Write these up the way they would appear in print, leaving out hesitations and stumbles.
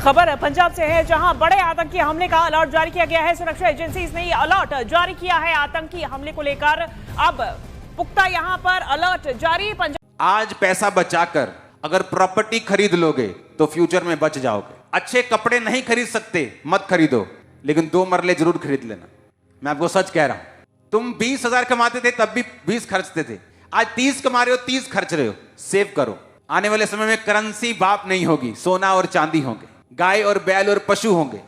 खबर पंजाब से है, जहां बड़े आतंकी हमले का अलर्ट जारी किया गया है। सुरक्षा एजेंसीज ने अलर्ट जारी किया है आतंकी हमले को लेकर। अब पुख्ता यहां पर अलर्ट जारी। आज पैसा बचाकर अगर प्रॉपर्टी खरीद लोगे तो फ्यूचर में बच जाओगे। अच्छे कपड़े नहीं खरीद सकते, मत खरीदो, लेकिन 2 मरले जरूर खरीद लेना। मैं आपको सच कह रहा हूं। तुम 20,000 कमाते थे तब भी 20 खर्चते थे, आज 30 कमा रहे हो 30 खर्च रहे हो। सेव करो, आने वाले समय में करेंसी बाप नहीं होगी, सोना और चांदी होंगे, गाय और बैल और पशु होंगे,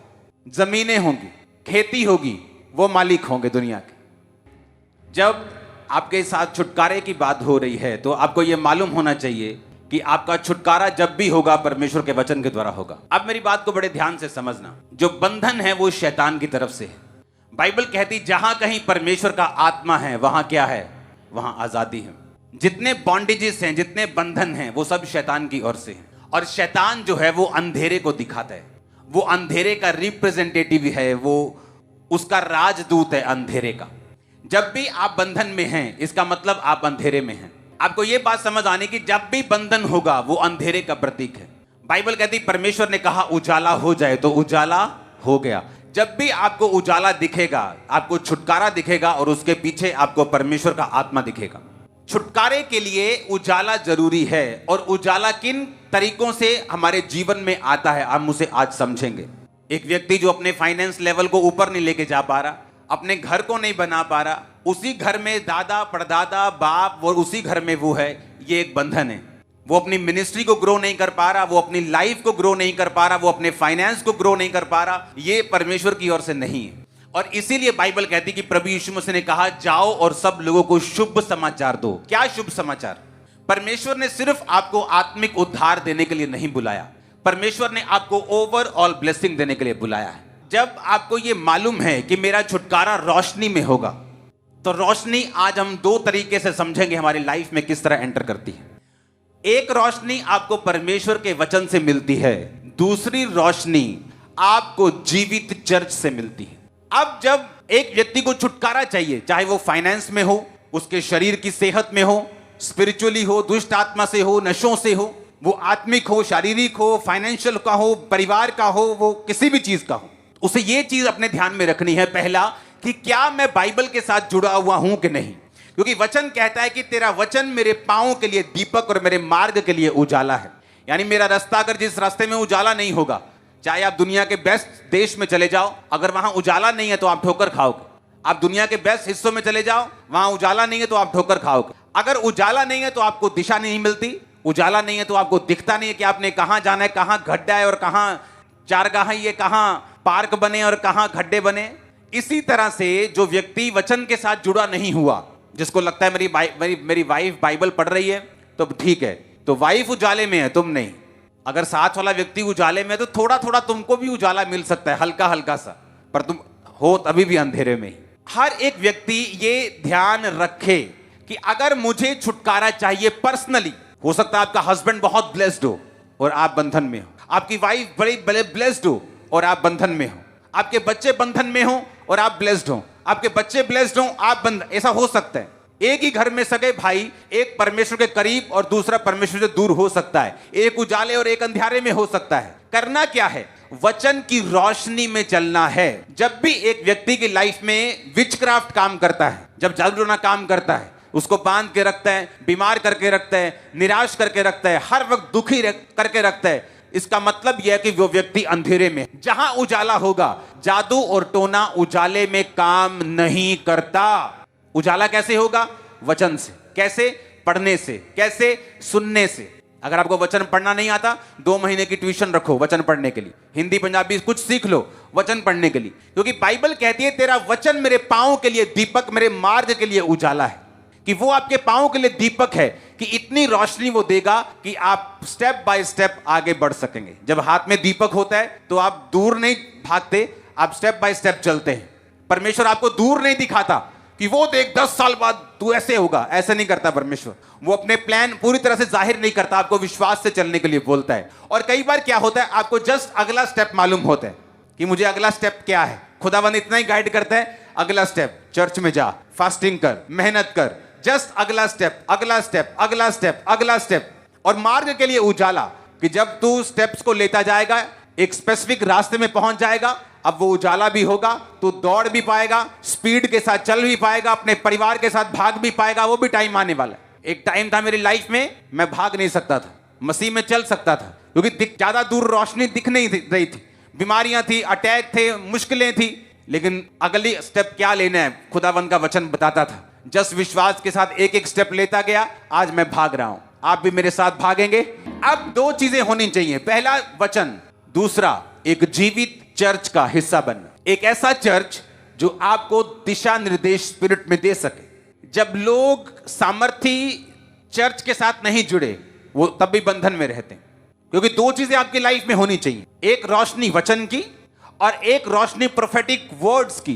जमीनें होंगी, खेती होगी, वो मालिक होंगे दुनिया के। जब आपके साथ छुटकारे की बात हो रही है तो आपको यह मालूम होना चाहिए कि आपका छुटकारा जब भी होगा परमेश्वर के वचन के द्वारा होगा। अब मेरी बात को बड़े ध्यान से समझना। जो बंधन है वो शैतान की तरफ से है। बाइबल कहती जहां कहीं परमेश्वर का आत्मा है वहां क्या है, वहां आजादी है। जितने बॉन्डेजेस हैं, जितने बंधन हैं, वो सब शैतान की ओर से हैं। और शैतान जो है वो अंधेरे को दिखाता है, वो अंधेरे का रिप्रेजेंटेटिव है, वो उसका राजदूत है अंधेरे का। जब भी आप बंधन में हैं इसका मतलब आप अंधेरे में हैं। आपको यह बात समझ आने की, जब भी बंधन होगा वो अंधेरे का प्रतीक है। बाइबल कहती परमेश्वर ने कहा उजाला हो जाए तो उजाला हो गया। जब भी आपको उजाला दिखेगा, आपको छुटकारा दिखेगा और उसके पीछे आपको परमेश्वर का आत्मा दिखेगा। छुटकारे के लिए उजाला जरूरी है, और उजाला किन तरीकों से हमारे जीवन में आता है हम उसे आज समझेंगे। एक व्यक्ति जो अपने फाइनेंस लेवल को ऊपर नहीं लेके जा पा रहा, अपने घर को नहीं बना पा रहा, उसी घर में दादा परदादा बाप और उसी घर में वो है, ये एक बंधन है। वो अपनी मिनिस्ट्री को ग्रो नहीं कर पा रहा, वो अपनी लाइफ को ग्रो नहीं कर पा रहा, वो अपने फाइनेंस को ग्रो नहीं कर पा रहा, ये परमेश्वर की ओर से नहीं है। और इसीलिए बाइबल कहती कि प्रभु यीशु मसीह ने कहा जाओ और सब लोगों को शुभ समाचार दो। क्या शुभ समाचार? परमेश्वर ने सिर्फ आपको आत्मिक उद्धार देने के लिए नहीं बुलाया, परमेश्वर ने आपको ओवरऑल ब्लेसिंग देने के लिए बुलाया है। जब आपको यह मालूम है कि मेरा छुटकारा रोशनी में होगा, तो रोशनी आज हम 2 तरीके से समझेंगे हमारी लाइफ में किस तरह एंटर करती है। एक रोशनी आपको परमेश्वर के वचन से मिलती है, दूसरी रोशनी आपको जीवित चर्च से मिलती है। अब जब एक व्यक्ति को छुटकारा चाहिए, चाहे वो फाइनेंस में हो, उसके शरीर की सेहत में हो, स्पिरिचुअली हो, दुष्ट आत्मा से हो, नशों से हो, वो आत्मिक हो, शारीरिक हो, फाइनेंशियल का हो, परिवार का हो, वो किसी भी चीज का हो, उसे ये चीज अपने ध्यान में रखनी है पहला कि क्या मैं बाइबल के साथ जुड़ा हुआ हूं कि नहीं। क्योंकि वचन कहता है कि तेरा वचन मेरे पांवों के लिए दीपक और मेरे मार्ग के लिए उजाला है। यानी मेरा रास्ता, अगर जिस रास्ते में उजाला नहीं होगा, चाहे आप दुनिया के बेस्ट देश में चले जाओ, अगर वहां उजाला नहीं है तो आप ठोकर खाओगे। आप दुनिया के बेस्ट हिस्सों में चले जाओ, वहां उजाला नहीं है तो आप ठोकर खाओगे। अगर उजाला नहीं है तो आपको दिशा नहीं मिलती, उजाला नहीं है तो आपको दिखता नहीं है कि आपने कहां जाना है, कहां गड्ढा है और कहां चारगाह है, ये कहां पार्क बने और कहां गड्ढे बने। इसी तरह से जो व्यक्ति वचन के साथ जुड़ा नहीं हुआ, जिसको लगता है मेरी वाइफ बाइबल पढ़ रही है तो ठीक है, तो वाइफ उजाले में है, तुम नहीं। अगर साथ वाला व्यक्ति उजाले में है तो थोड़ा थोड़ा तुमको भी उजाला मिल सकता है, हल्का हल्का सा, पर तुम हो तभी भी अंधेरे में। हर एक व्यक्ति ये ध्यान रखे कि अगर मुझे छुटकारा चाहिए पर्सनली, हो सकता है आपका हस्बैंड बहुत ब्लेस्ड हो और आप बंधन में हो, आपकी वाइफ बड़ी ब्लेस्ड हो और आप बंधन में हो, आपके बच्चे बंधन में हो और आप ब्लेस्ड हो, आपके बच्चे ब्लेस्ड हो, आप बंधन, ऐसा हो सकता है। एक ही घर में सगे भाई, एक परमेश्वर के करीब और दूसरा परमेश्वर से दूर हो सकता है, एक उजाले और एक अंधेरे में हो सकता है। करना क्या है? वचन की रोशनी में चलना है। जब भी एक व्यक्ति की लाइफ में विचक्राफ्ट काम करता है, जब जादू टोना काम करता है, उसको बांध के रखता है, बीमार करके रखता है, निराश करके रखता है, हर वक्त दुखी करके रखता है, इसका मतलब यह है कि वो व्यक्ति अंधेरे में। जहां उजाला होगा, जादू और टोना उजाले में काम नहीं करता। उजाला कैसे होगा? वचन से। कैसे? पढ़ने से। कैसे? सुनने से। अगर आपको वचन पढ़ना नहीं आता, 2 महीने की ट्यूशन रखो वचन पढ़ने के लिए, हिंदी पंजाबी कुछ सीख लो वचन पढ़ने के लिए। क्योंकि बाइबल कहती है तेरा वचन मेरे पांव के लिए दीपक, मेरे मार्ग के लिए उजाला है। कि वो आपके पांव के लिए दीपक है, कि इतनी रोशनी वो देगा कि आप स्टेप बाय स्टेप आगे बढ़ सकेंगे। जब हाथ में दीपक होता है तो आप दूर नहीं भागते, आप स्टेप बाय स्टेप चलते हैं। परमेश्वर आपको दूर नहीं दिखाता कि वो देख 10 साल बाद तू ऐसे होगा, ऐसे नहीं करता परमेश्वर। वो अपने प्लान पूरी तरह से जाहिर नहीं करता, आपको विश्वास से चलने के लिए बोलता है। और कई बार क्या होता है, आपको जस्ट अगला स्टेप मालूम होता है कि मुझे अगला स्टेप क्या है। खुदावंद इतना ही गाइड करता है, अगला स्टेप चर्च में जा, फास्टिंग कर, मेहनत कर, जस्ट अगला स्टेप, अगला स्टेप, अगला स्टेप, अगला स्टेप। और मार्ग के लिए उजाला, कि जब तू स्टेप्स को लेता जाएगा एक स्पेसिफिक रास्ते में पहुंच जाएगा। अब वो उजाला भी होगा तो दौड़ भी पाएगा, स्पीड के साथ चल भी पाएगा, अपने परिवार के साथ भाग भी पाएगा। वो भी टाइम आने वाला है। एक टाइम था मेरी लाइफ में, मैं भाग नहीं सकता था, मसीह में चल सकता था क्योंकि ज्यादा दूर रोशनी दिख नहीं रही थी, बीमारियां थी, अटैक थे, मुश्किलें थी। लेकिन अगली स्टेप क्या लेना है खुदावन का वचन बताता था। जस्ट विश्वास के साथ एक एक स्टेप लेता गया। आज मैं भाग रहा हूं, आप भी मेरे साथ भागेंगे। अब दो चीजें होनी चाहिए, पहला वचन, दूसरा एक जीवित चर्च का हिस्सा बनना। एक ऐसा चर्च जो आपको दिशा निर्देश स्पिरिट में दे सके। जब लोग सामर्थी चर्च के साथ नहीं जुड़े वो तब भी बंधन में रहते हैं, क्योंकि दो चीजें आपकी लाइफ में होनी चाहिए, एक रोशनी वचन की और एक रोशनी प्रोफेटिक वर्ड्स की,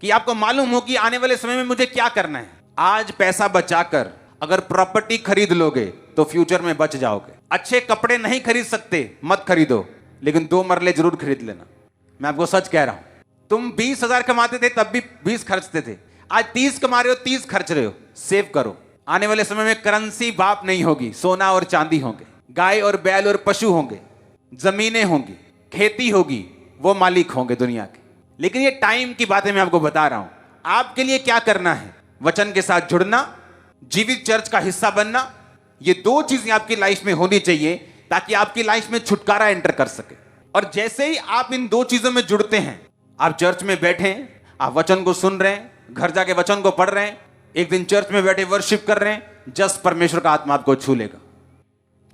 कि आपको मालूम हो कि आने वाले समय में मुझे क्या करना है। आज पैसा बचाकर अगर प्रॉपर्टी खरीद लोगे तो फ्यूचर में बच जाओगे। अच्छे कपड़े नहीं खरीद सकते, मत खरीदो, लेकिन 2 मरले जरूर खरीद लेना। मैं आपको सच कह रहा हूं। तुम 20,000 कमाते थे तब भी 20 खर्चते थे, आज 30 कमा रहे हो 30 खर्च रहे हो। सेव करो, आने वाले समय में करेंसी बाप नहीं होगी, सोना और चांदी होंगे, गाय और बैल और पशु होंगे, जमीनें होंगी, खेती होगी, वो मालिक होंगे दुनिया के। लेकिन ये टाइम की बातें मैं आपको बता रहा हूं। आपके लिए क्या करना है, वचन के साथ जुड़ना, जीवित चर्च का हिस्सा बनना। ये दो चीजें आपकी लाइफ में होनी चाहिए ताकि आपकी लाइफ में छुटकारा एंटर कर सके। और जैसे ही आप इन दो चीजों में जुड़ते हैं, आप चर्च में बैठे हैं, आप वचन को सुन रहे हैं, घर जाके वचन को पढ़ रहे हैं, एक दिन चर्च में बैठे वर्शिप कर रहे हैं, जस्ट परमेश्वर का आत्मा आपको छू लेगा।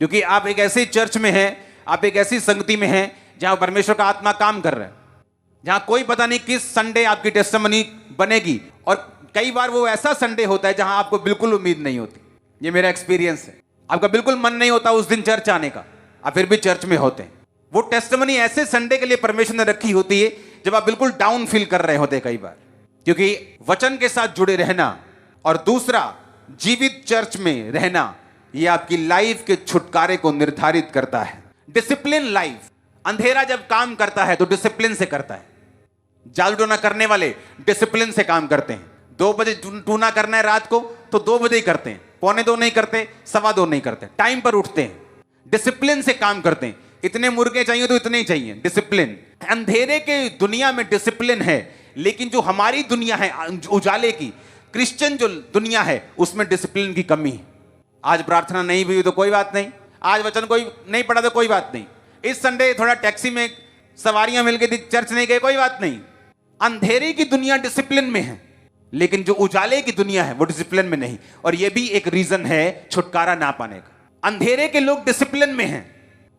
क्योंकि आप एक ऐसे चर्च में हैं, आप एक ऐसी संगति में हैं जहां परमेश्वर का आत्मा काम कर रहा है, जहां कोई पता नहीं किस संडे आपकी टेस्टिमनी बनेगी। और कई बार वो ऐसा संडे होता है जहां आपको बिल्कुल उम्मीद नहीं होती। ये मेरा एक्सपीरियंस है। आपका बिल्कुल मन नहीं होता उस दिन चर्च आने का, आप फिर भी चर्च में होते हैं। वो टेस्टिमनी ऐसे संडे के लिए परमेश्वर ने रखी होती है जब आप बिल्कुल डाउन फील कर रहे होते कई बार। क्योंकि वचन के साथ जुड़े रहना और दूसरा जीवित चर्च में रहना, यह आपकी लाइफ के छुटकारे को निर्धारित करता है। Discipline life. अंधेरा जब काम करता है तो डिसिप्लिन से करता है। जादू टोना करने वाले डिसिप्लिन से काम करते हैं। 2 बजे टूना करना है रात को तो 2 बजे ही करते हैं, 1:45 नहीं करते, 2:15 नहीं करते, टाइम पर उठते हैं, डिसिप्लिन से काम करते हैं। इतने मुर्गे चाहिए तो इतने ही चाहिए, डिसिप्लिन। अंधेरे के दुनिया में डिसिप्लिन है, लेकिन जो हमारी दुनिया है उजाले की, क्रिश्चियन जो दुनिया है, उसमें डिसिप्लिन की कमी है। आज प्रार्थना नहीं हुई तो कोई बात नहीं, आज वचन कोई नहीं पढ़ा तो कोई बात नहीं, इस संडे थोड़ा टैक्सी में सवारियां मिल गई, चर्च नहीं गए, कोई बात नहीं। अंधेरे की दुनिया डिसिप्लिन में है, लेकिन जो उजाले की दुनिया है वो डिसिप्लिन में नहीं। और यह भी एक रीजन है छुटकारा ना पाने का। अंधेरे के लोग डिसिप्लिन में हैं,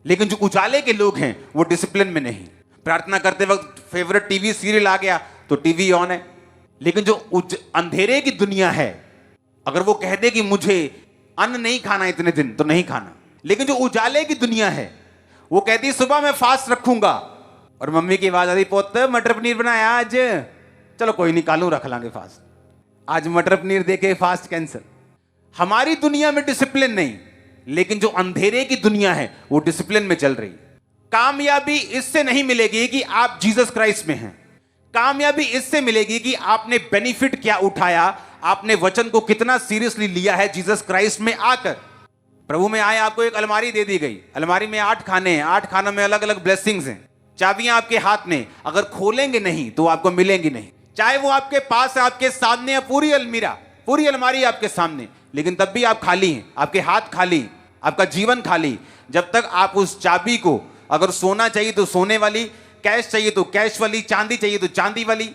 लेकिन जो उजाले के लोग हैं वो डिसिप्लिन में नहीं। प्रार्थना करते वक्त फेवरेट टीवी सीरियल आ गया तो टीवी ऑन है, लेकिन जो अंधेरे की दुनिया है, अगर वो कह दे कि मुझे अन्न नहीं खाना इतने दिन तो नहीं खाना। लेकिन जो उजाले की दुनिया है वो कहती सुबह मैं फास्ट रखूंगा, और मम्मी की आवाज आती पोत मटर पनीर बनाया आज, चलो कोई नहीं कालू रख लांगे फास्ट, आज मटर पनीर देके फास्ट कैंसिल। हमारी दुनिया में डिसिप्लिन नहीं, लेकिन जो अंधेरे की दुनिया है वो डिसिप्लिन में चल रही है। कामयाबी इससे नहीं मिलेगी कि आप जीसस क्राइस्ट में हैं, कामयाबी इससे मिलेगी कि आपने बेनिफिट क्या उठाया, आपने वचन को कितना सीरियसली लिया है। जीसस क्राइस्ट में आकर प्रभु में आए, आपको एक अलमारी दे दी गई, अलमारी में 8 खाने हैं, 8 खानों में अलग अलग ब्लेसिंग्स हैं, चाबियां आपके हाथ में, अगर खोलेंगे नहीं तो आपको मिलेंगी नहीं। चाहे वो आपके पास है, आपके सामने है, पूरी अलमीरा, पूरी अलमारी आपके सामने, लेकिन तब भी आप खाली हैं, आपके हाथ खाली, आपका जीवन खाली। जब तक आप उस चाबी को, अगर सोना चाहिए तो सोने वाली, कैश चाहिए तो कैश वाली, चांदी चाहिए तो चांदी वाली,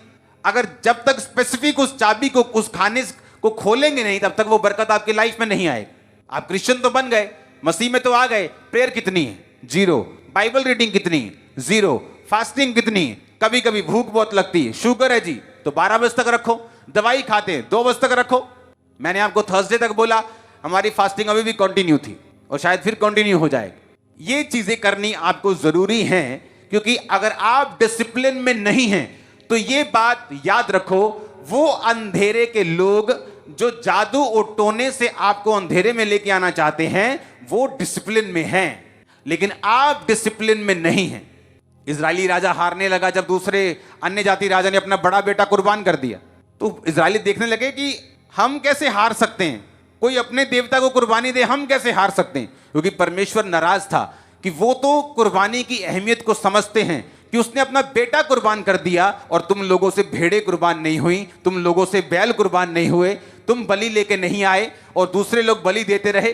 अगर जब तक स्पेसिफिक उस चाबी को, उस खाने को खोलेंगे नहीं, तब तक वो बरकत आपकी लाइफ में नहीं आएगी। आप क्रिश्चियन तो बन गए, मसीह में तो आ गए, प्रेयर कितनी है? 0। बाइबल रीडिंग कितनी है? 0। फास्टिंग कितनी है? कभी कभी भूख बहुत लगती है, शुगर है जी तो 12 बजे तक रखो, दवाई खाते हैं 2 बजे तक रखो। मैंने आपको थर्सडे तक बोला, हमारी फास्टिंग अभी भी कंटिन्यू थी और शायद फिर कंटिन्यू हो जाएगी। ये चीजें करनी आपको जरूरी है, क्योंकि अगर आप डिसिप्लिन में नहीं हैं तो ये बात याद रखो, वो अंधेरे के लोग जो जादू और टोने से आपको अंधेरे में लेके आना चाहते हैं वो डिसिप्लिन में हैं, लेकिन आप डिसिप्लिन में नहीं हैं। इजरायली राजा हारने लगा जब दूसरे अन्य जाति राजा ने अपना बड़ा बेटा कुर्बान कर दिया, तो इजरायली देखने लगे कि हम कैसे हार सकते हैं, कोई अपने देवता को कुर्बानी दे, हम कैसे हार सकते हैं, क्योंकि परमेश्वर नाराज था कि वो तो कुर्बानी की अहमियत को समझते हैं कि उसने अपना बेटा कुर्बान कर दिया और तुम लोगों से भेड़ें कुर्बान नहीं हुई, तुम लोगों से बैल कुर्बान नहीं हुए, तुम बलि लेके नहीं आए और दूसरे लोग बलि देते रहे,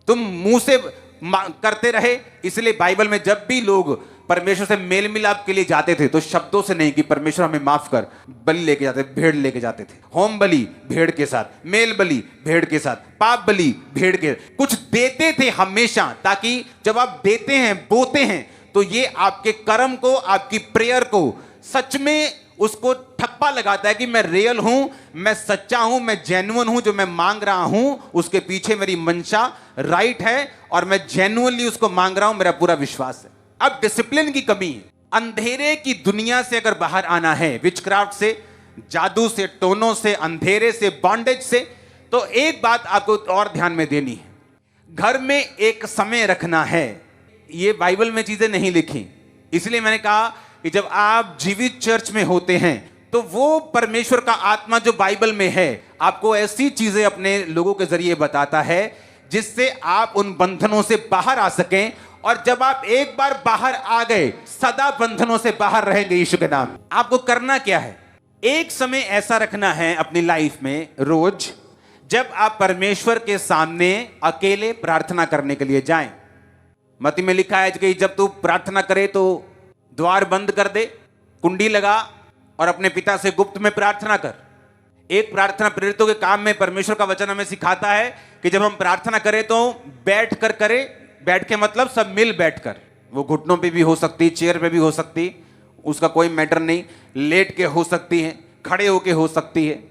तुम मुंह से करते रहे। इसलिए बाइबल में जब भी लोग परमेश्वर से मेल मिलाप के लिए जाते थे तो शब्दों से नहीं कि परमेश्वर हमें माफ कर, बलि लेके जाते, भेड़ लेके जाते थे। होम बलि भेड़ के साथ, मेल बलि भेड़ के साथ, पाप बलि भेड़ के, कुछ देते थे हमेशा, ताकि जब आप देते हैं, बोते हैं, तो ये आपके कर्म को, आपकी प्रेयर को सच में उसको ठप्पा लगाता है कि मैं रियल हूं, मैं सच्चा हूं, मैं जेन्युइन हूं, जो मैं मांग रहा हूं उसके पीछे मेरी मंशा राइट है और मैं जेन्युइनली उसको मांग रहा हूं, मेरा पूरा विश्वास है। अब डिसिप्लिन की कमी है। अंधेरे की दुनिया से अगर बाहर आना है, विचक्राफ्ट से, जादू से, टोनों से, अंधेरे से, बॉन्डेज से, तो एक बात आपको और ध्यान में देनी है, घर में एक समय रखना है। ये बाइबल में चीजें नहीं लिखी, इसलिए मैंने कहा कि जब आप जीवित चर्च में होते हैं तो वो परमेश्वर का आत्मा जो बाइबल में है आपको ऐसी चीजें अपने लोगों के जरिए बताता है जिससे आप उन बंधनों से बाहर आ सकें, और जब आप एक बार बाहर आ गए सदा बंधनों से बाहर रहेंगे यीशु के नाम। आपको करना क्या है, एक समय ऐसा रखना है अपनी लाइफ में रोज जब आप परमेश्वर के सामने अकेले प्रार्थना करने के लिए जाएं। मत्ती में लिखा है कि जब तू प्रार्थना करे तो द्वार बंद कर दे, कुंडी लगा और अपने पिता से गुप्त में प्रार्थना कर। एक प्रार्थना प्रेरितों के काम में परमेश्वर का वचन हमें सिखाता है कि जब हम प्रार्थना करें तो बैठ कर करें। बैठ के मतलब सब मिल बैठकर, वो घुटनों पे भी हो सकती, चेयर पे भी हो सकती, उसका कोई मैटर नहीं, लेट के हो सकती है, खड़े होके हो सकती है।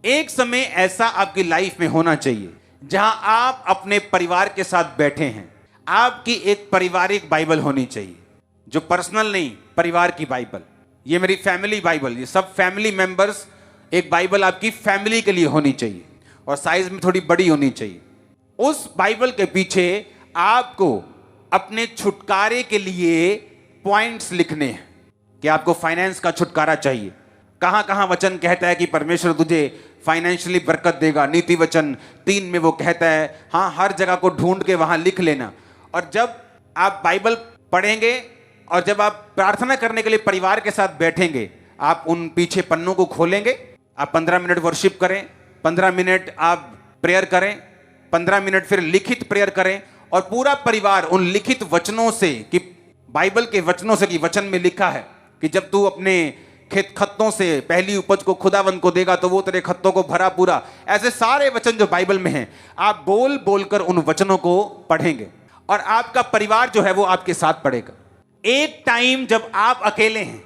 एक समय ऐसा आपकी लाइफ में होना चाहिए जहां आप अपने परिवार के साथ बैठे हैं। आपकी एक पारिवारिक बाइबल होनी चाहिए, जो पर्सनल नहीं, परिवार की बाइबल। ये मेरी फैमिली बाइबल, ये सब फैमिली मेंबर्स, एक बाइबल आपकी फैमिली के लिए होनी चाहिए और साइज में थोड़ी बड़ी होनी चाहिए। उस बाइबल के पीछे आपको अपने छुटकारे के लिए पॉइंट्स लिखने हैं कि आपको फाइनेंस का छुटकारा चाहिए। कहां कहां वचन कहता है कि परमेश्वर तुझे फाइनेंशियली बरकत देगा, नीति वचन 3 में वो कहता है। हाँ, हर जगह को ढूंढ के वहां लिख लेना। और जब आप बाइबल पढ़ेंगे और जब आप प्रार्थना करने के लिए परिवार के साथ बैठेंगे, आप उन पीछे पन्नों को खोलेंगे, आप 15 मिनट वर्शिप करें, 15 मिनट आप प्रेयर करें, 15 मिनट फिर लिखित प्रेयर करें, और पूरा परिवार उन लिखित वचनों से, कि बाइबल के वचनों से, कि वचन में लिखा है कि जब तू अपने खेत खत्तों से पहली उपज को खुदावंद को देगा तो वो तेरे खत्तों को भरा पूरा। ऐसे सारे वचन जो बाइबल में हैं, आप बोल बोलकर उन वचनों को पढ़ेंगे और आपका परिवार जो है वो आपके साथ पढ़ेगा। एक टाइम जब आप अकेले हैं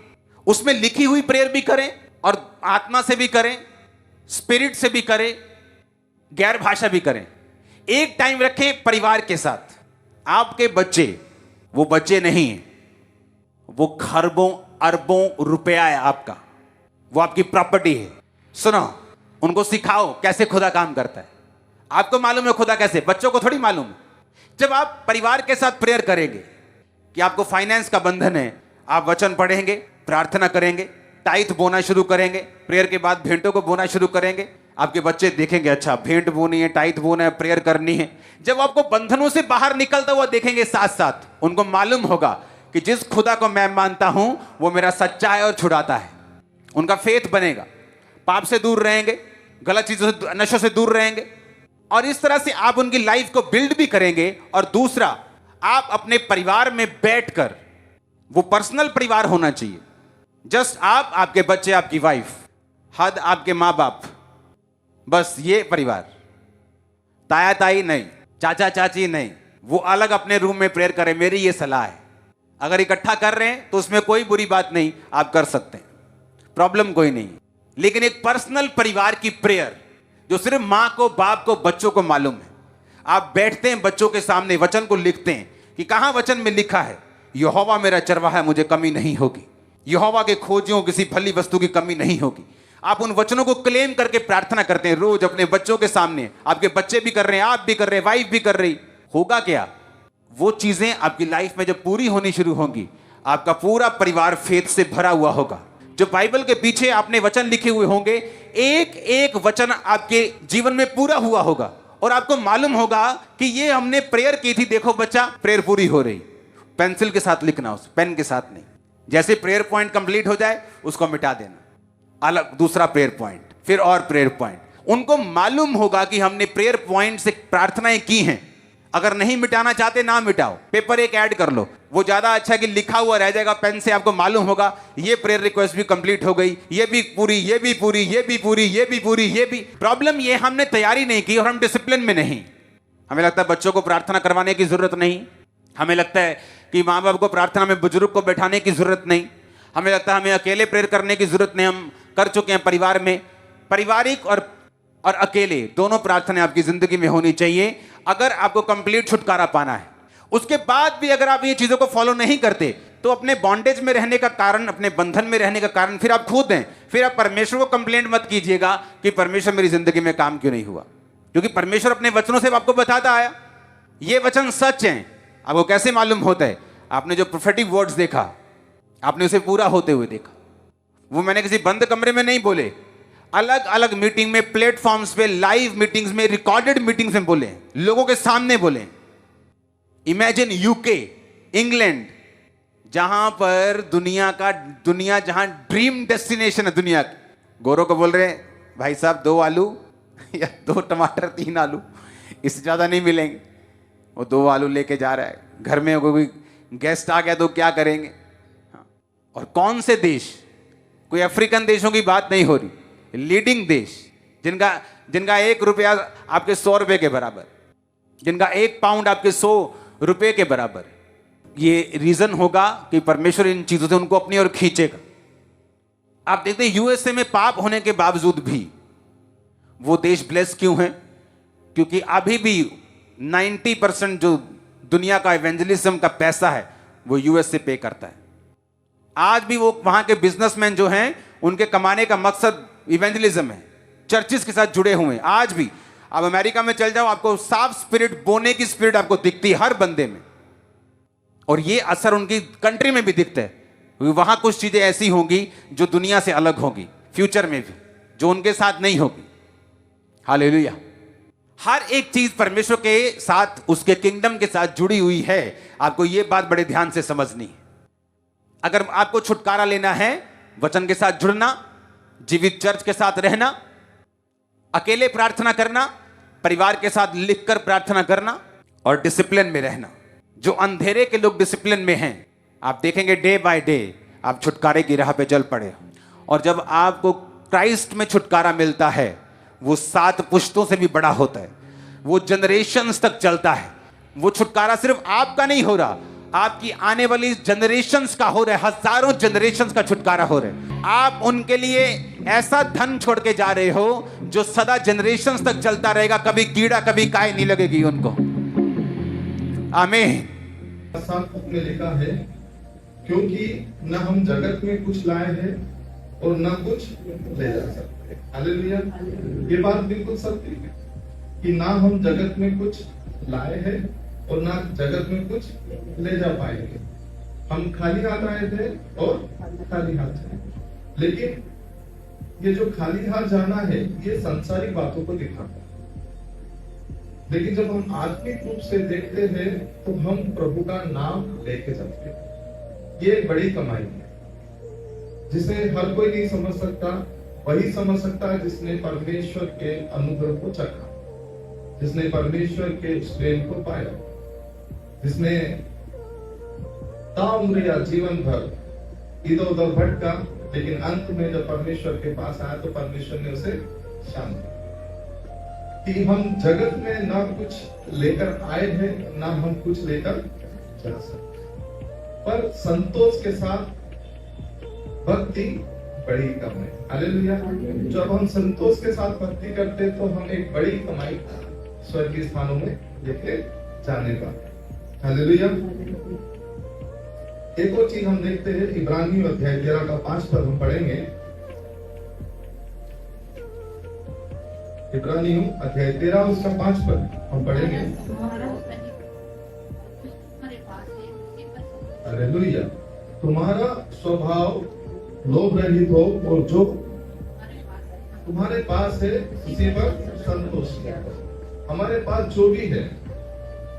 उसमें लिखी हुई प्रेयर भी करें और आत्मा से भी करें, स्पिरिट से भी करें, गैर भाषा भी करें। एक टाइम रखें परिवार के साथ। आपके बच्चे वो बच्चे नहीं हैं, वो खरबों अरबों रुपया है आपका, वो आपकी प्रॉपर्टी है। सुनो, उनको सिखाओ कैसे खुदा काम करता है। आपको मालूम है खुदा कैसे, बच्चों को थोड़ी मालूम है। जब आप परिवार के साथ प्रेयर करेंगे कि आपको फाइनेंस का बंधन है, आप वचन पढ़ेंगे, प्रार्थना करेंगे, टाइथ बोना शुरू करेंगे, प्रेयर के बाद भेंटों को बोना शुरू करेंगे, आपके बच्चे देखेंगे अच्छा भेंट बोनी है, टाइथ बोना है, प्रेयर करनी है। जब आपको बंधनों से बाहर निकलता हुआ देखेंगे साथ साथ, उनको मालूम होगा कि जिस खुदा को मैं मानता हूं वो मेरा सच्चा है और छुड़ाता है। उनका फेथ बनेगा, पाप से दूर रहेंगे, गलत चीजों से, नशों से दूर रहेंगे, और इस तरह से आप उनकी लाइफ को बिल्ड भी करेंगे। और दूसरा, आप अपने परिवार में बैठकर, वो पर्सनल परिवार होना चाहिए, जस्ट आप, आपके बच्चे, आपकी वाइफ, हद आपके माँ बाप, बस ये परिवार। ताया ताई नहीं, चाचा चाची नहीं, वो अलग अपने रूम में प्रेयर करें, मेरी ये सलाह है। अगर इकट्ठा कर रहे हैं तो उसमें कोई बुरी बात नहीं, आप कर सकते हैं, प्रॉब्लम कोई नहीं। लेकिन एक पर्सनल परिवार की प्रेयर जो सिर्फ माँ को, बाप को, बच्चों को मालूम है, आप बैठते हैं बच्चों के सामने, वचन को लिखते हैं कि कहां वचन में लिखा है यहोवा मेरा चरवाहा है, मुझे कमी नहीं होगी, यहोवा के खोजियों किसी भली वस्तु की कमी नहीं होगी। आप उन वचनों को क्लेम करके प्रार्थना करते हैं रोज अपने बच्चों के सामने। आपके बच्चे भी कर रहे हैं, आप भी कर रहे हैं, वाइफ भी कर रही। होगा क्या, वो चीजें आपकी लाइफ में जब पूरी होनी शुरू होंगी, आपका पूरा परिवार फेथ से भरा हुआ होगा। जो बाइबल के पीछे आपने वचन लिखे हुए होंगे, एक एक वचन आपके जीवन में पूरा हुआ होगा और आपको मालूम होगा कि ये हमने प्रेयर की थी, देखो बच्चा प्रेयर पूरी हो रही। पेंसिल के साथ लिखना, उस पेन के साथ नहीं। जैसे प्रेयर पॉइंट कंप्लीट हो जाए उसको मिटा देना, अलग दूसरा प्रेयर पॉइंट, फिर और प्रेयर पॉइंट। उनको मालूम होगा कि हमने प्रेयर पॉइंट से प्रार्थनाएं की हैं। अगर नहीं मिटाना चाहते ना मिटाओ, पेपर एक ऐड कर लो, वो ज्यादा अच्छा है कि लिखा हुआ रह जाएगा पेन से। आपको मालूम होगा ये प्रेयर रिक्वेस्ट भी कंप्लीट हो गई, ये भी पूरी, ये भी पूरी, ये भी पूरी, ये भी पूरी, ये भी। प्रॉब्लम ये हमने तैयारी नहीं की और हम डिसिप्लिन में नहीं। हमें लगता है बच्चों को प्रार्थना करवाने की जरूरत नहीं, हमें लगता है कि माँ बाप को प्रार्थना में बुजुर्ग को बैठाने की जरूरत नहीं, हमें लगता है हमें अकेले प्रेयर करने की जरूरत नहीं। हम कर चुके हैं परिवार में। पारिवारिक और अकेले दोनों प्रार्थनाएं आपकी जिंदगी में होनी चाहिए अगर आपको कंप्लीट छुटकारा पाना है। उसके बाद भी अगर आप ये चीजों को फॉलो नहीं करते तो अपने बॉन्डेज में रहने का कारण, अपने बंधन में रहने का कारण फिर आप खुद हैं। फिर आप परमेश्वर को कंप्लेंट मत कीजिएगा कि परमेश्वर मेरी जिंदगी में काम क्यों नहीं हुआ, क्योंकि परमेश्वर अपने वचनों से आपको बताता आया। ये वचन सच हैं। आपको कैसे मालूम होता है? आपने जो प्रोफेटिक वर्ड्स देखा, आपने उसे पूरा होते हुए देखा। वो मैंने किसी बंद कमरे में नहीं बोले, अलग अलग मीटिंग में, प्लेटफॉर्म्स पे, लाइव मीटिंग्स में, रिकॉर्डेड मीटिंग्स में बोले, लोगों के सामने बोले। इमेजिन यूके, इंग्लैंड, जहां पर दुनिया जहां ड्रीम डेस्टिनेशन है दुनिया की। गोरों को बोल रहे भाई साहब 2 आलू या 2 टमाटर 3 आलू, इससे ज्यादा नहीं मिलेंगे। वो 2 आलू लेके जा रहा है, घर में कोई गेस्ट आ गया तो क्या करेंगे? और कौन से देश, कोई अफ्रीकन देशों की बात नहीं हो रही, लीडिंग देश जिनका 1 रुपया आपके 100 रुपए के बराबर, जिनका 1 पाउंड आपके 100 रुपए के बराबर। ये रीजन होगा कि परमेश्वर इन चीजों से उनको अपनी ओर खींचेगा। आप देखते हैं यूएसए में पाप होने के बावजूद भी वो देश ब्लेस क्यों है? क्योंकि अभी भी 90% जो दुनिया का इवेंजलिज्म का पैसा है वो यूएस से पे करता है। आज भी वो वहां के बिजनेसमैन जो हैं उनके कमाने का मकसद इवेंजलिज्म है, चर्चिस के साथ जुड़े हुए हैं। आज भी आप अमेरिका में चल जाओ, आपको साफ स्पिरिट, बोने की स्पिरिट आपको दिखती है हर बंदे में। और ये असर उनकी कंट्री में भी दिखता है। वहां कुछ चीजें ऐसी होंगी जो दुनिया से अलग होंगी, फ्यूचर में भी, जो उनके साथ नहीं होगी। हालेलुया। हर एक चीज परमेश्वर के साथ, उसके किंगडम के साथ जुड़ी हुई है। आपको यह बात बड़े ध्यान से समझनी है। अगर आपको छुटकारा लेना है, वचन के साथ जुड़ना, जीवित चर्च के साथ रहना, अकेले प्रार्थना करना, परिवार के साथ लिखकर प्रार्थना करना और डिसिप्लिन में रहना। जो अंधेरे के लोग डिसिप्लिन में हैं, आप देखेंगे डे बाय डे आप छुटकारे की राह पे चल पड़े। और जब आपको क्राइस्ट में छुटकारा मिलता है, वो 7 पुश्तों से भी बड़ा होता है, वो जनरेशंस तक चलता है। वो छुटकारा सिर्फ आपका नहीं हो रहा, आपकी आने वाली जनरेशंस का हो रहा है। हजारों जनरेशंस का छुटकारा हो रहा है। आप उनके लिए ऐसा धन छोड़ के जा रहे हो जो सदा जनरेशंस तक चलता रहेगा, कभी कीड़ा कभी काय नहीं लगेगी उनको। आमीन। साथ में लिखा है, क्योंकि न हम जगत में कुछ लाए हैं और न कुछ ले जा सकते। हालेलुया। ये बात बिल्कुल सत्य है कि ना हम जगत में कुछ लाए हैं और ना जगत में कुछ ले जा पाएंगे। हम खाली हाथ आए थे और खाली हाथ जाएंगे। लेकिन ये जो खाली हाथ जाना है, ये संसारिक बातों को दिखाता है। लेकिन जब हम आत्मिक रूप से देखते हैं तो हम प्रभु का नाम लेके चलते हैं। ये एक बड़ी कमाई है जिसे हर कोई नहीं समझ सकता। वही समझ सकता है जिसने परमेश्वर के अनुग्रह को चखा, जिसने परमेश्वर के प्रेम को पाया, जिसने ताउम्र या जीवन भर इधर उधर भटका, लेकिन अंत में जब परमेश्वर के पास आया तो परमेश्वर ने उसे शांति कि हम जगत में ना कुछ लेकर आए हैं, ना हम कुछ लेकर जा सकते, पर संतोष के साथ भक्ति बड़ी कम है। हालेलुया। जब हम संतोष के साथ भक्ति करते तो हम एक बड़ी कमाई स्वर्गीय स्थानों में लेके जाने का। हालेलुया। एक और चीज हम देखते हैं, इब्रानियों अध्याय 13 का 5 पद हम पढ़ेंगे। इब्रानियों अध्याय 13 उसका 5 पद हम पढ़ेंगे। हालेलुया। तुम्हारा स्वभाव लोभ रहित हो और जो तुम्हारे पास है उसी पर संतोष करो। हमारे पास जो भी है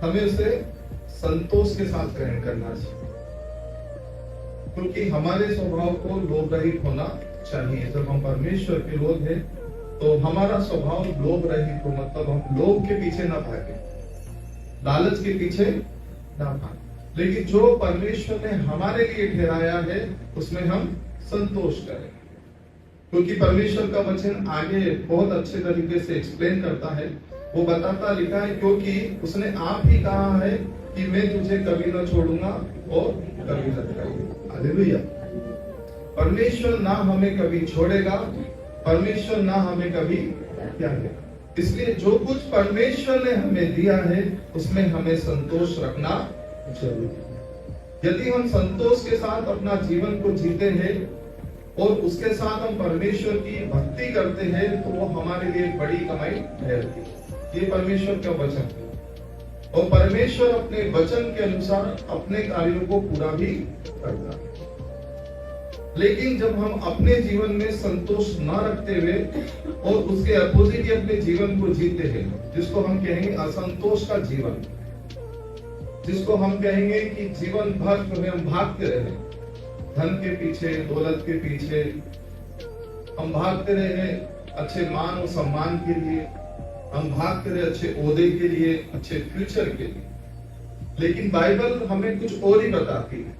हमें उसे संतोष के साथ ग्रहण करना चाहिए, क्योंकि हमारे स्वभाव को लोभ रहित होना चाहिए। जब हम परमेश्वर के लोग हैं तो हमारा स्वभाव लोभ रहित हो, मतलब हम लोभ के पीछे ना भागे, लालच के पीछे ना भागे, लेकिन जो परमेश्वर ने हमारे लिए ठहराया है उसमें हम संतोष करें। क्योंकि परमेश्वर का वचन आगे बहुत अच्छे तरीके से एक्सप्लेन करता है। वो बताता लिखा है, क्योंकि उसने आप ही कहा है कि मैं तुझे कभी न छोड़ूंगा और कभी न छोड़ूंगा। हालेलुया। परमेश्वर ना हमें कभी छोड़ेगा, परमेश्वर ना हमें कभी त्यागेगा। इसलिए जो कुछ परमेश्वर ने हमें दिया है उसमें हमें संतोष रखना जरूरी है। यदि हम संतोष के साथ अपना जीवन को जीते हैं और उसके साथ हम परमेश्वर की भक्ति करते हैं तो वो हमारे लिए बड़ी कमाई ठहरती है। ये परमेश्वर का वचन है और परमेश्वर अपने वचन के अनुसार अपने कार्यों को पूरा भी करता है। लेकिन जब हम अपने जीवन में संतोष न रखते हुए और उसके अपोजिट ही अपने जीवन को जीते हैं, जिसको हम कहेंगे असंतोष का जीवन, जिसको हम कहेंगे कि जीवन भर जो है हम भागते रहे, धन के पीछे, दौलत के पीछे हम भागते रहे, अच्छे मान और सम्मान के लिए हम भागते रहे, अच्छे ओहदे के लिए, अच्छे फ्यूचर के लिए। लेकिन बाइबल हमें कुछ और ही बताती है,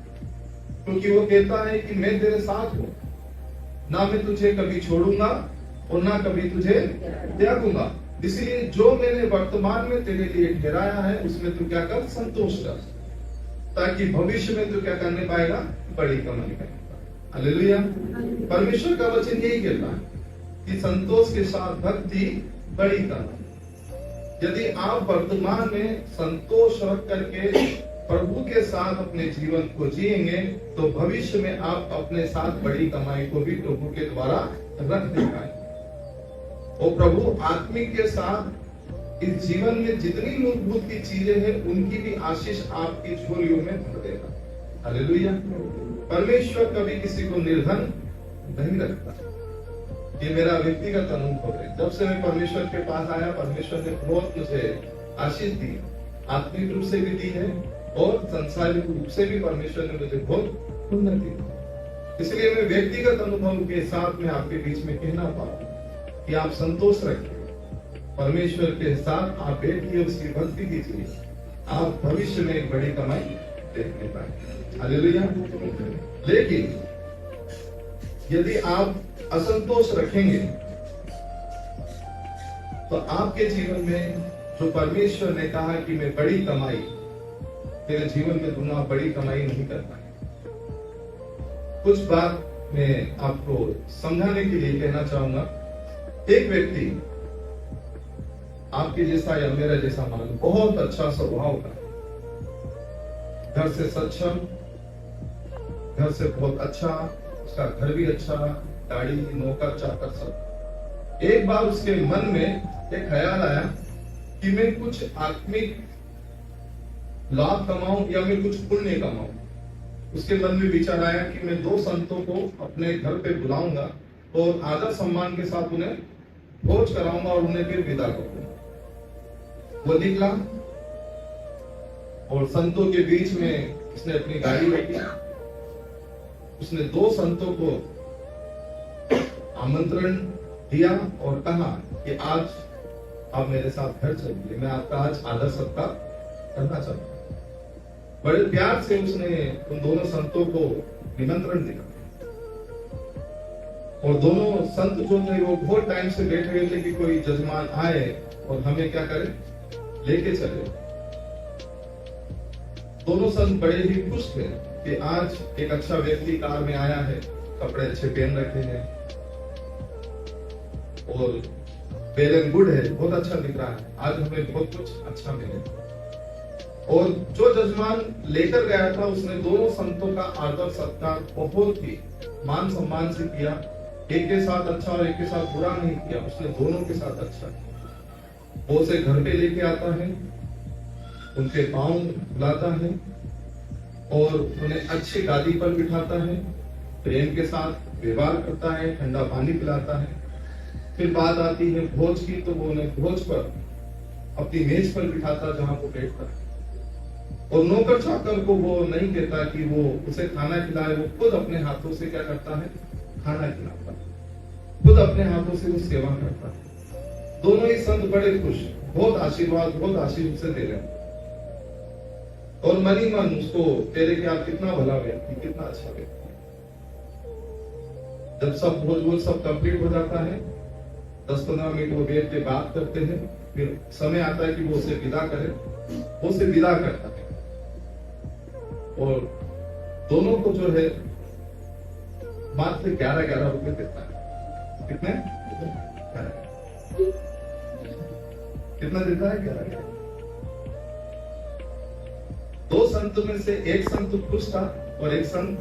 क्योंकि वो कहता है कि मैं तेरे साथ हूं, ना मैं तुझे कभी छोड़ूंगा और ना कभी तुझे त्यागूंगा। इसलिए जो मैंने वर्तमान में तेरे लिए ठहराया है उसमें तू क्या कर, संतोष कर, ताकि भविष्य में तू क्या करने पाएगा, बड़ी कमाई करेगा। हालेलुया। परमेश्वर का वचन यही कहता है कि संतोष के साथ भक्ति बड़ी कमाई। यदि आप वर्तमान में संतोष रख करके प्रभु के साथ अपने जीवन को जिएंगे तो भविष्य में आप अपने साथ बड़ी कमाई को भी प्रभु के द्वारा रख दे पाएंगे। और प्रभु आत्मिक के साथ इस जीवन में जितनी मूलभूत की चीजें हैं उनकी भी आशीष आपकी झोलियों में भर देगा। हालेलुया। परमेश्वर कभी किसी को निर्धन नहीं रखता। ये मेरा व्यक्तिगत अनुभव है। जब से मैं परमेश्वर के पास आया, परमेश्वर ने बहुत मुझे आशीष दी, आत्मिक रूप से भी दी है और संसारिक रूप से भी परमेश्वर ने मुझे बहुत उन्नति दी। इसलिए मैं व्यक्तिगत अनुभव के साथ में आपके बीच में कहना पाऊं कि आप संतोष रखिए, परमेश्वर के साथ आप बैठिए, उसकी भक्ति कीजिए, आप भविष्य में एक बड़ी कमाई देखने पाएंगे। हालेलुया। लेकिन यदि आप असंतोष रखेंगे तो आपके जीवन में जो परमेश्वर ने कहा कि मैं बड़ी कमाई तेरे जीवन में दूंगा, बड़ी कमाई नहीं कर पाए। कुछ बात मैं आपको समझाने के लिए कहना चाहूंगा। एक व्यक्ति आपके जैसा या मेरा जैसा मान बहुत अच्छा स्वभाव का, घर से सक्षम, घर से बहुत अच्छा, उसका घर भी अच्छा, गाड़ी, नौकर चाकर सब। एक बार उसके मन में एक ख्याल आया कि मैं कुछ आत्मिक लाभ कमाऊं या मैं कुछ पुण्य कमाऊं। उसके मन में विचार आया कि मैं 2 संतों को अपने घर पे बुलाऊंगा और आदर सम्मान के साथ उन्हें भोज कराऊंगा और उन्हें फिर विदा करूंगा। वो निकला और संतों के बीच में उसने अपनी गाड़ी रखी। उसने 2 संतों को आमंत्रण दिया और कहा कि आज आप मेरे साथ घर चलिए, मैं आपका आज आदर सत्कार करना चाहता हूं। बड़े प्यार से उसने उन दोनों संतों को निमंत्रण दिया और दोनों संत जो थे वो बहुत टाइम से बैठे हुए थे कि कोई जजमान आए और हमें क्या करे, लेके चले। दोनों संत बड़े ही खुश थे कि आज एक अच्छा व्यक्ति कार में आया है, कपड़े अच्छे पहन रखे हैं और वेल एंड गुड है, बहुत अच्छा दिख रहा है, आज हमें बहुत कुछ अच्छा मिले। और जो जजमान लेकर गया था उसने दोनों संतों का आदर सत्कार बहुत ही मान सम्मान से किया। एक के साथ अच्छा और एक के साथ बुरा नहीं किया, उसने दोनों के साथ अच्छा किया। वो उसे घर पे लेके आता है, उनके पांव बुलाता है और उन्हें अच्छी गादी पर बिठाता है, प्रेम के साथ व्यवहार करता है, ठंडा पानी पिलाता है। फिर बात आती है भोज की, तो वो उन्हें भोज पर अपनी मेज पर बिठाता जहां वो बैठता है। और नौकर चाकर को वो नहीं कहता कि वो उसे खाना खिलाए, वो खुद अपने हाथों से क्या करता है, खाना खिलाता है, खुद अपने हाथों से वो सेवा करता है। दोनों ही संत बड़े खुश, बहुत आशीर्वाद, बहुत आशीष उसे दे रहे हैं और मन ही मन उसको कह रहे कि आप कितना भला व्यक्ति, कितना अच्छा व्यक्ति। जब सब भोज सब कंप्लीट हो जाता है, 10-15 मिनट वो बैठ के बात करते हैं, फिर समय आता है कि वो उसे विदा करे, वो उसे विदा करता है और दोनों को जो है मात्र 11-11 रुपए देता है। कितने? कितना देता है? 11। दो संतों में से एक संत खुश था और एक संत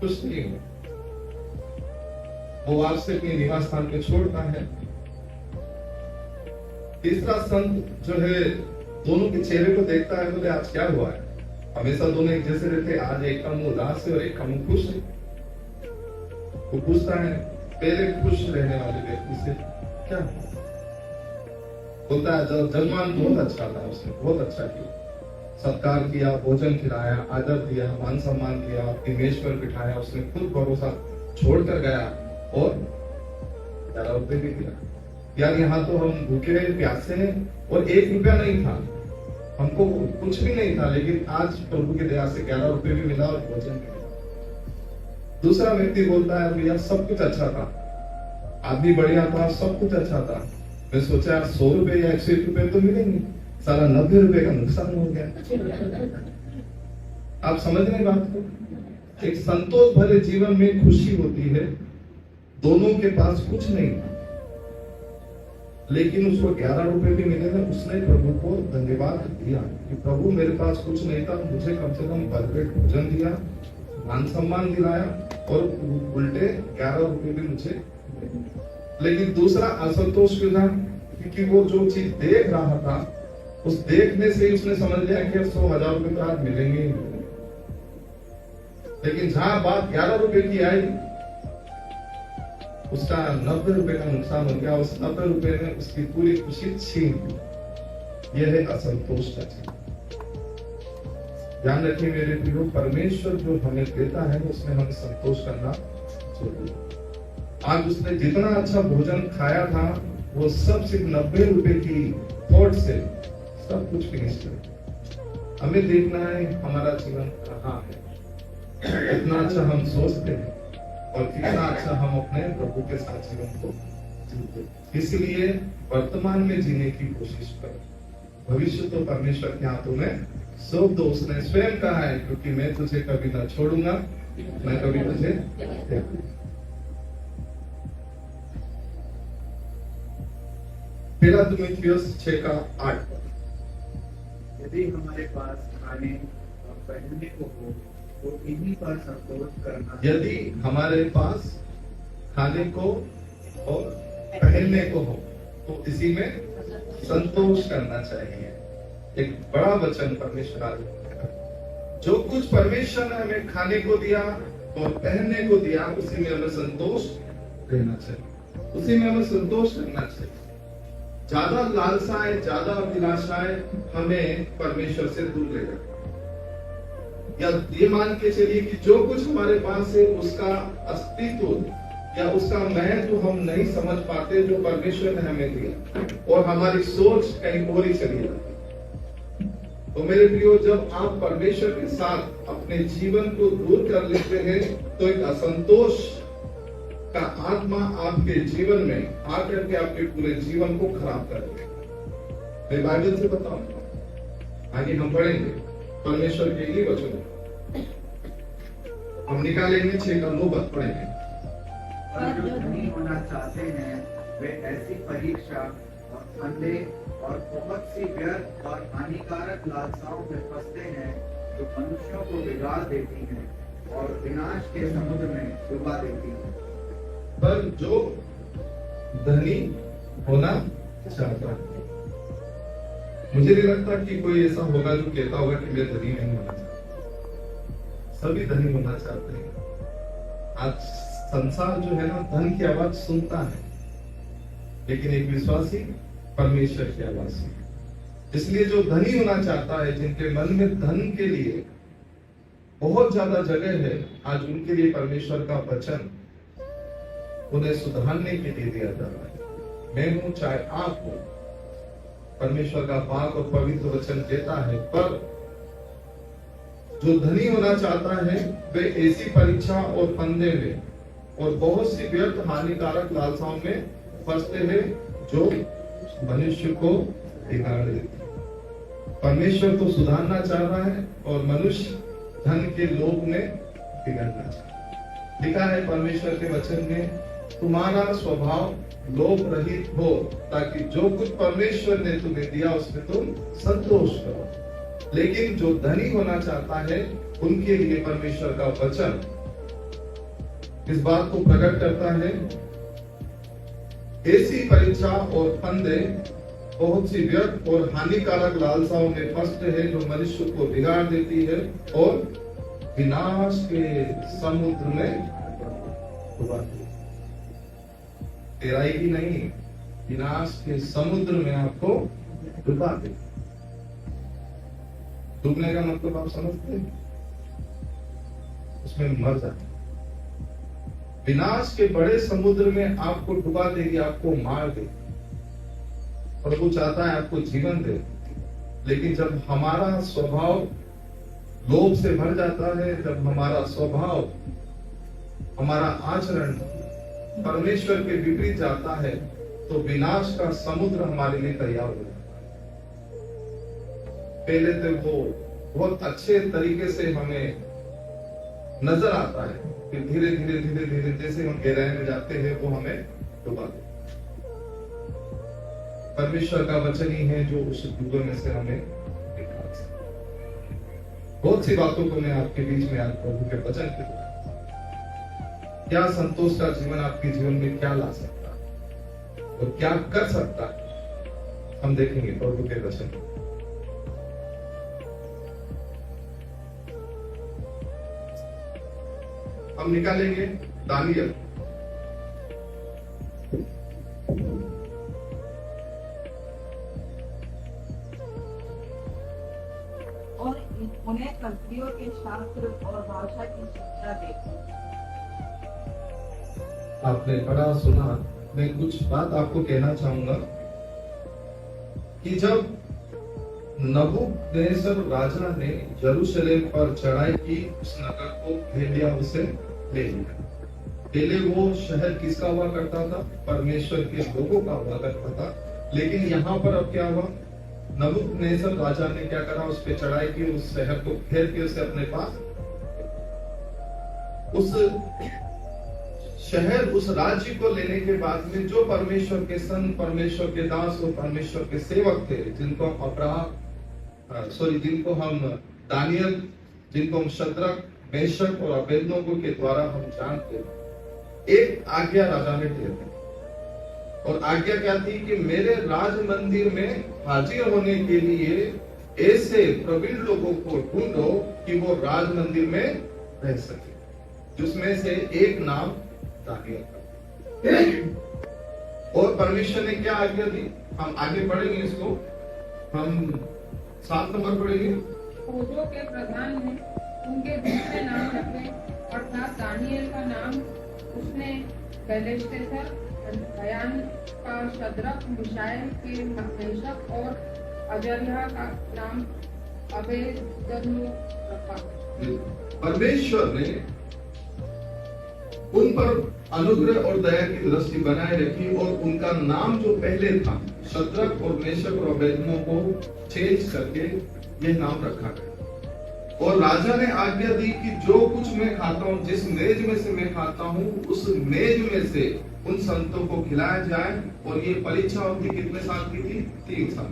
खुश नहीं हुआ। वो वापस अपने निवास स्थान पे छोड़ता है। तीसरा संत जो है दोनों के चेहरे को देखता है, बोले आज क्या हुआ है? हमेशा दोनों एक जैसे रहते, आज एक का मुंह उदास है और एक का मुंह खुश है। वो पूछता है पहले खुश रहने वाले व्यक्ति से क्या बोलता है, जजमान बहुत अच्छा था, उसने बहुत अच्छा किया, सत्कार किया, भोजन खिलाया, आदर दिया, मान सम्मान दिया, अपनी मेज पर बिठाया, उसने खुद भरोसा छोड़कर गया और 11 रुपए भी दिया। यार यहाँ तो हम भूखे प्यासे हैं और 1 रुपया नहीं था, हमको कुछ भी नहीं था, लेकिन आज प्रभु की दया से 11 रुपए भी मिला और भोजन भी मिला। दूसरा व्यक्ति बोलता है भैया सब कुछ अच्छा था, आदमी बढ़िया था, सब कुछ अच्छा था, मैं सोचा 100 रुपए या 101 रुपए तो मिलेंगे, सारा 90 रुपए का नुकसान हो गया। आप समझ रहे बात को? एक संतोष भरे जीवन में खुशी होती है, दोनों के पास कुछ नहीं था लेकिन उसको 11 रुपए भी मिले थे। उसने प्रभु को धन्यवाद दिया कि प्रभु मेरे पास कुछ नहीं था, मुझे कम से कम भरपेट भोजन दिया, मान सम्मान दिलाया और उल्टे 11 रुपए भी मुझे। लेकिन दूसरा असंतोष क्यों था? क्योंकि वो जो चीज देख रहा था, उस देखने से ही उसने समझ लिया कि 100,000 रुपए तो आज मिलेंगे ही। लेकिन जहां बात 11 रुपए की आई, उसका 90 रुपए का नुकसान हो गया। उस 90 रुपए ने उसकी पूरी खुशी छीन ली। यह है असंतोष का चीज। ध्यान रखिए मेरे प्रियो, परमेश्वर जो हमें देता है उसमें हमें संतोष करना चाहिए। आज उसने जितना अच्छा भोजन खाया था वो सब सिर्फ 90 रुपए की थॉट से सब कुछ फिनिश कर। हमें देखना है हमारा जीवन कहाँ है, इतना अच्छा हम सोचते हैं और कितना अच्छा हम अपने प्रभु के साथ जीवन को जीते। इसलिए वर्तमान में जीने की कोशिश करो, भविष्य तो परमेश्वर के हाथों में सौंप दो। उसने स्वयं कहा है, क्योंकि मैं तुझे कभी ना छोड़ूंगा, मैं कभी तुझे पहला तिमुथियुस 6:8। यदि हमारे पास खाने और पहनने को हो तो इन्हीं पर संतोष करना। यदि हमारे पास खाने को और पहनने को हो तो इसी में संतोष करना चाहिए। एक बड़ा वचन परमेश्वर आज जो कुछ परमेश्वर ने हमें खाने को दिया और पहनने को दिया, उसी में हमें संतोष रहना चाहिए, उसी में हमें संतोष करना चाहिए। ज्यादा लालसाएं, ज्यादा अभिलाषाएं हमें परमेश्वर से दूर ले जाती। या ये मान के चलिए कि जो कुछ हमारे पास है उसका अस्तित्व या उसका महत्व हम नहीं समझ पाते जो परमेश्वर ने हमें दिया, और हमारी सोच कहीं और ही चली जाती। तो मेरे प्रियो, जब आप परमेश्वर के साथ अपने जीवन को दूर कर लेते हैं तो एक असंतोष का आत्मा आपके जीवन में आकर के आपके पूरे जीवन को खराब कर देगा। मैं बाइबल से बताऊंगा, आगे हम पढ़ेंगे परमेश्वर के लिए वचन हम निकालेंगे। 6:9 पढ़ेंगे। और जो धनी होना चाहते हैं वे ऐसी परीक्षा और संदेह और बहुत सी व्यर्थ और हानिकारक लालसाओं में फंसते हैं जो मनुष्यों को बिगाड़ देती हैं और विनाश के समुद्र में डुबा देती हैं। पर जो धनी होना चाहता है, मुझे नहीं लगता कि कोई ऐसा होगा जो कहता होगा कि मैं धनी नहीं होना चाहता। सभी धनी होना चाहते हैं। आज संसार जो है ना, धन की आवाज सुनता है, लेकिन एक विश्वासी परमेश्वर की आवाज सुनता है। इसलिए जो धनी होना चाहता है, जिनके मन में धन के लिए बहुत ज्यादा जगह है, आज उनके लिए परमेश्वर का वचन उन्हें सुधारने के लिए दिया जा रहा है। मैं हूं चाहे आप हो, परमेश्वर का पाक और पवित्र वचन देता है। पर जो धनी होना चाहता है वे ऐसी परीक्षा और फंदे में और बहुत सी व्यर्थ हानिकारक लालसाओं में फंसते हैं जो मनुष्य को बिगाड़ देते हैं। परमेश्वर तो सुधारना चाह रहा है और मनुष्य धन के लोभ में बिगड़ना चाहता है। लिखा है परमेश्वर के वचन में, तुम्हारा स्वभाव लोभ रहित हो, ताकि जो कुछ परमेश्वर ने तुम्हें दिया उसमें तुम संतोष करो। लेकिन जो धनी होना चाहता है उनके लिए परमेश्वर का वचन इस बात को प्रकट करता है, ऐसी परीक्षा और फंदे बहुत सी व्यर्थ और हानिकारक लालसाओं में फंसते हैं जो मनुष्य को बिगाड़ देती है और विनाश के समुद्र में डुबाती है। तैराई नहीं, विनाश के समुद्र में आपको डुबा दे। डूबने का मतलब आप समझते हैं? उसमें मर जाते। विनाश के बड़े समुद्र में आपको डुबा देगी, आपको मार देगी। प्रभु चाहता है आपको जीवन दे, लेकिन जब हमारा स्वभाव लोभ से भर जाता है, जब हमारा स्वभाव, हमारा आचरण परमेश्वर के विपरीत जाता है, तो विनाश का समुद्र हमारे लिए तैयार हो जाता है। पहले तो वो बहुत अच्छे तरीके से हमें नजर आता है, फिर धीरे धीरे धीरे धीरे जैसे हम गहराई में जाते हैं वो हमें डुबा देता है। परमेश्वर का वचन ही है जो उस डूबे में से हमें निकाल सकता है। बहुत सी बातों को मैं आपके बीच में आज प्रभु के वचन के द्वारा, क्या संतोष का जीवन आपके जीवन में क्या ला सकता है और क्या कर सकता है, हम देखेंगे प्रभु के वचन। हम निकालेंगे दानियल और उन्हें कल्पियों के शास्त्र और भाषा की शिक्षा दी। आपने पढ़ा सुना, मैं कुछ बात आपको कहना चाहूंगा कि जब नबूकदनेस्सर राजा ने यरूशलेम पर चढ़ाई की, उस नगर को घेर लिया, उसे ले लिया। पहले वो शहर किसका हुआ करता था? परमेश्वर के लोगों का हुआ करता था। लेकिन यहाँ पर अब क्या हुआ? नबूकदनेस्सर राजा ने क्या करा? उस पे चढ़ाई की, उस शहर को घेर के उसे अपने पास, उस शहर, उस राज्य को लेने के बाद में जो परमेश्वर के संत, परमेश्वर के दास और परमेश्वर के सेवक थे, जिनको हम दानियल, जिनको हम शद्रक, मेशक और अबेदनगो के द्वारा हम जानते हैं, एक आज्ञा राजा ने दी थी। और आज्ञा क्या थी कि मेरे राज मंदिर में हाजिर होने के लिए ऐसे प्रवीण लोगों को ढूंढो कि वो राज मंदिर में रह सके, जिसमें से एक नाम दानियल का। और परमेश्वर ने क्या आज्ञा दी? हम आगे पढ़ेंगे इसको, हम 7 नंबर पढ़ेंगे। फौजों के प्रधान ने उनके दूसरे नाम रखे, अर्थात दानियल का नाम उसने बेलशस्सर, बयान का शद्रक, मिशाएल के मेशक और अजर्याह का नाम अबेदनगो रखा। परमेश्वर ने उन पर अनुग्रह और दया की दृष्टि बनाए रखी और उनका नाम जो पहले था शद्रक और मेशक और अबेदनगो को चेंज करके यह नाम रखा गया। और राजा ने आज्ञा दी कि जो कुछ मैं खाता हूँ, जिस मेज में से मैं खाता हूँ, उस मेज में से उन संतों को खिलाया जाए। और ये परीक्षा उनकी कितने साल की थी? 3 साल।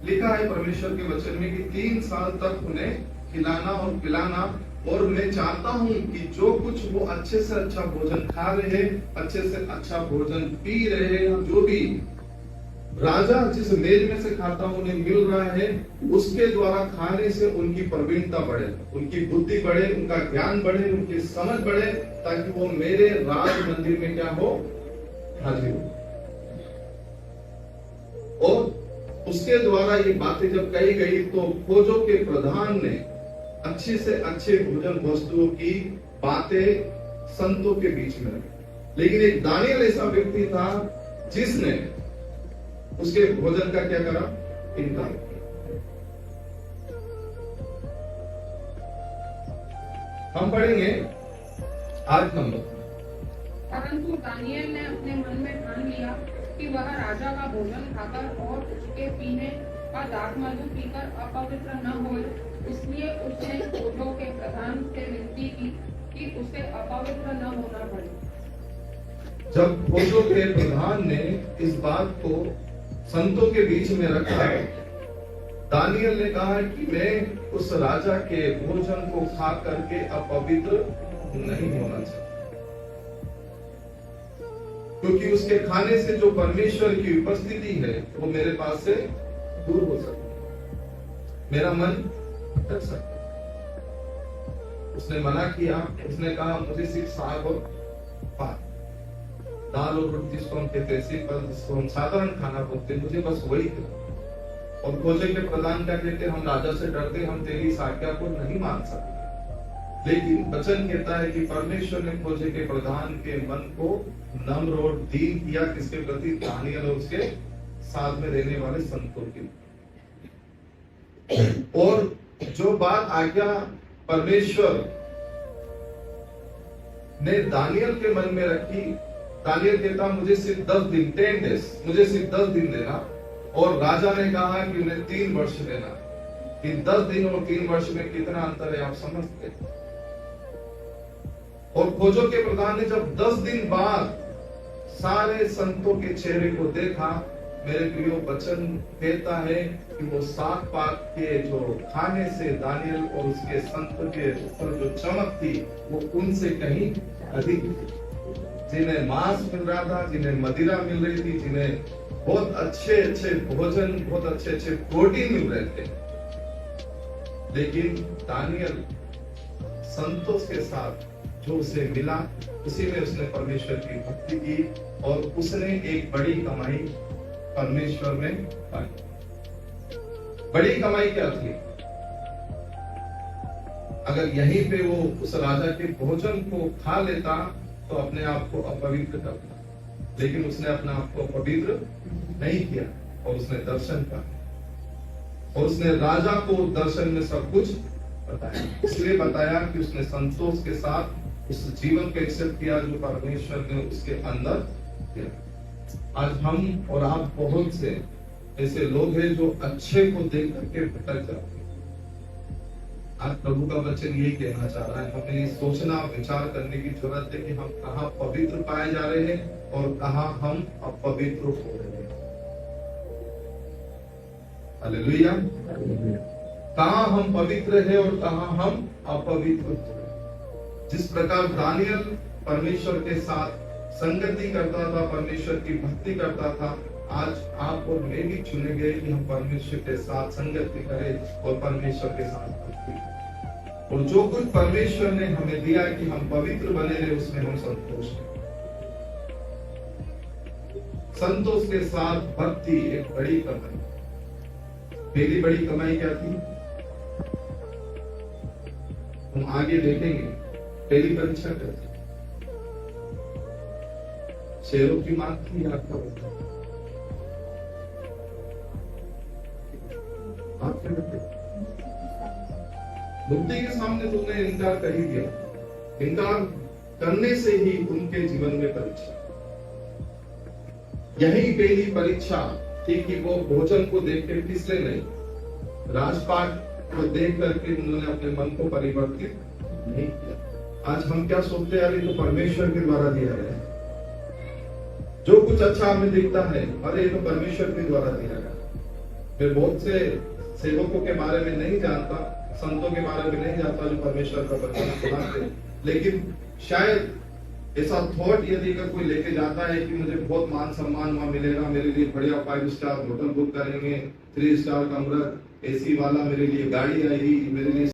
लिखा है परमेश्वर के वचन में कि 3 साल तक उन्हें खिलाना और पिलाना। और मैं चाहता हूं कि जो कुछ वो अच्छे से अच्छा भोजन खा रहे हैं, अच्छे से अच्छा भोजन पी रहे हैं, जो भी राजा जिस मेज में से खाता उन्हें मिल रहा है, उसके द्वारा खाने से उनकी प्रवीणता बढ़े, उनकी बुद्धि बढ़े, उनका ज्ञान बढ़े, उनकी समझ बढ़े, ताकि वो मेरे राज मंदिर में क्या हो? हाजिर हो। और उसके द्वारा ये बातें जब कही गई तो फौजों के प्रधान ने अच्छे से अच्छे भोजन वस्तुओं की बातें संतों के बीच में रखी। लेकिन एक दानियल ऐसा व्यक्ति था जिसने उसके भोजन का क्या करा? इनकार किया। हम पढ़ेंगे 8 नंबर। परंतु दानियल ने अपने मन में ठान लिया कि वह राजा का भोजन खाकर और उसके पीने का दाखमधु पीकर अपवित्र न हो, इसलिए उसने फौजों के प्रधान से विनती की कि उसे अपवित्र न होना पड़े। जब फौजों के प्रधान ने इस बात को संतों के बीच में रखा, दानियल ने कहा कि मैं उस राजा के भोजन को खा करके अपवित्र नहीं होना चाहता, क्योंकि उसके खाने से जो परमेश्वर की उपस्थिति है वो मेरे पास से दूर हो सकती है, मेरा मन भटक सकता है। उसने मना किया। उसने कहा मुझे सिर्फ साग और दाल और रोटी, जिसको हम कहते हैं सिंपल, जिसको हम साधारण खाना बोलते हैं, मुझे बस वही था। और फौज के प्रधान क्या कहते हैं? हम राजा से डरते, हम तेरी इस आज्ञा को नहीं मान सकते। लेकिन वचन कहता है कि परमेश्वर ने फौज के प्रधान के मन को नम्र और दीन किया, किसके प्रति? दानियल और उसके साथ में रहने वाले संतों के। और जो बात आज्ञा परमेश्वर ने दानियल के मन में रखी, दानियल कहता मुझे सिर्फ 10 दिन, 10 डेज, मुझे सिर्फ 10 दिन देना। और राजा ने कहा कि उन्हें 3 वर्ष देना। कि 10 दिन और 3 वर्ष में कितना अंतर है, आप समझते हैं? और फौजों के प्रधान ने जब 10 दिन बाद सारे संतों के चेहरे को देखा, मेरे प्रियो, वचन कहता है कि वो साग पात के जो खाने से दानियल और उसके संत के ऊपर जो चमक थी वो उनसे कहीं अधिक थी। जिन्हें मांस मिल रहा था, जिन्हें मदिरा मिल रही थी, जिन्हें बहुत अच्छे अच्छे भोजन, बहुत अच्छे अच्छे प्रोटीन मिल रहे थे, लेकिन दानियल संतोष के साथ जो उसे मिला उसी में उसने परमेश्वर की भक्ति की और उसने एक बड़ी कमाई परमेश्वर में पाई। बड़ी कमाई क्या थी? अगर यहीं पे वो उस राजा के भोजन को खा लेता तो अपने आप को अपवित्र करता, लेकिन उसने अपने आप को अपवित्र नहीं किया और उसने दर्शन पाया और उसने राजा को दर्शन में सब कुछ बताया। इसलिए बताया कि उसने संतोष के साथ उस जीवन को एक्सेप्ट किया जो परमेश्वर ने उसके अंदर किया। आज हम और आप बहुत से ऐसे लोग हैं जो अच्छे को देख करके भटक जाते हैं। आज प्रभु का वचन यही कहना चाह रहा है, हमें सोचना विचार करने की जरूरत है कि हम कहाँ पवित्र पाए जा रहे हैं और कहाँ हम अपवित्र हो रहे हैं। हालेलुया। कहाँ हम पवित्र हैं और कहाँ हम अपवित्र हो रहे हैं। जिस प्रकार दानियल परमेश्वर के साथ संगति करता था, परमेश्वर की भक्ति करता था, आज आप और मैं भी चुने गए कि हम परमेश्वर के साथ संगति करें और परमेश्वर के साथ भक्ति करें। और जो कुछ परमेश्वर ने हमें दिया कि हम पवित्र बने रहे, उसमें हम संतोष करें। संतोष के साथ भक्ति एक बड़ी कमाई। पहली बड़ी कमाई क्या थी? हम आगे देखेंगे। पहली परीक्षा क्या थी? शेरों की मांग थी। आपका बुद्धि के सामने तुमने इनकार कर ही दिया। इनकार करने से ही उनके जीवन में परीक्षा। यही पहली परीक्षा थी कि वो भोजन को देख कर फिसले नहीं, राजपाट को देख करके उन्होंने अपने मन को परिवर्तित नहीं किया। आज हम क्या सोचते हैं, ये तो परमेश्वर के द्वारा दिया गया है। जो कुछ अच्छा हमें दिखता है, अरे ये तो परमेश्वर के द्वारा दिया गया। मैं बहुत से सेवकों के बारे में नहीं जानता, संतों के बारे में नहीं जानता जो परमेश्वर का वचन सुनाते, लेकिन शायद ऐसा थॉट यदि कोई लेके जाता है कि मुझे बहुत मान सम्मान वहां मिलेगा, मेरे लिए बढ़िया 5 स्टार होटल बुक करेंगे, 3 स्टार कमरा, एसी वाला, मेरे लिए गाड़ी आएगी, मेरे लिए